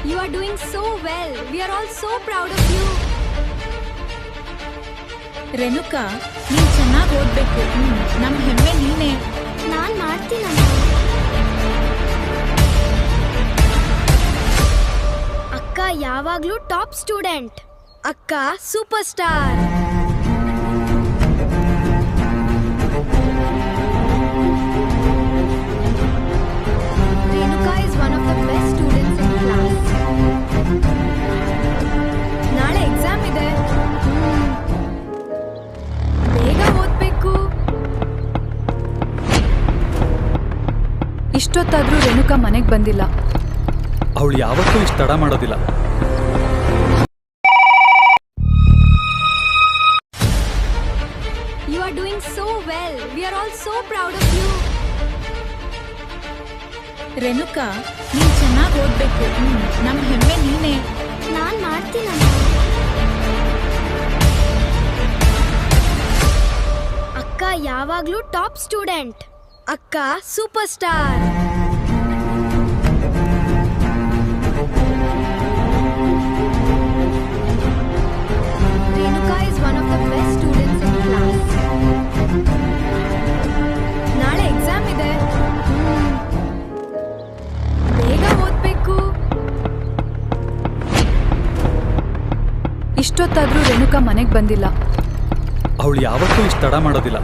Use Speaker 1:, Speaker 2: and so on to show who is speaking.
Speaker 1: You are doing so well. We are all so proud of you.
Speaker 2: Renuka, ನೀನ್ ಚೆನ್ನಾಗಿ ಓದ್ಬೇಕು. ನಮ್ ಹೆಮ್ಮೆ ನೀನೆ.
Speaker 1: ನಾನ್ ಮಾಡ್ತೀನಮ್ಮ. ಅಕ್ಕ ಯಾವಾಗ್ಲೂ ಟಾಪ್ ಸ್ಟೂಡೆಂಟ್. ಅಕ್ಕ super star. Renuka is one of the best students in class. ನಾಳೆ ಎಕ್ಸಾಮ್ ಇದೆ. ಬೇಗ ಓದ್ಬೇಕು.
Speaker 3: ಇಷ್ಟೊತ್ತಾದ್ರೂ ರೇಣುಕಾ ಮನೆಗೆ ಬಂದಿಲ್ಲ.
Speaker 4: ಅವಳು ಯಾವತ್ತೂ ಇಷ್ಟು ತಡ ಮಾಡೋದಿಲ್ಲ.
Speaker 1: You are doing so well. We are all so proud of you.
Speaker 2: Renuka, ನೀನ್ ಚೆನ್ನಾಗಿ ಓದ್ಬೇಕು. ನಮ್ ಹೆಮ್ಮೆ ನೀನೆ.
Speaker 1: ನಾನ್ ಮಾಡ್ತೀನಮ್ಮ. ಅಕ್ಕ ಯಾವಾಗ್ಲೂ ಟಾಪ್ ಸ್ಟೂಡೆಂಟ್. ಅಕ್ಕ super star. Renuka is one of the best students in class. ನಾಳೆ ಎಕ್ಸಾಮ್ ಇದೆ. ಬೇಗ ಓದ್ಬೇಕು.
Speaker 3: ಇಷ್ಟೊತ್ತಾದ್ರೂ ರೇಣುಕಾ ಮನೆಗೆ ಬಂದಿಲ್ಲ.
Speaker 4: ಅವಳು ಯಾವತ್ತೂ ಇಷ್ಟು ತಡ ಮಾಡೋದಿಲ್ಲ.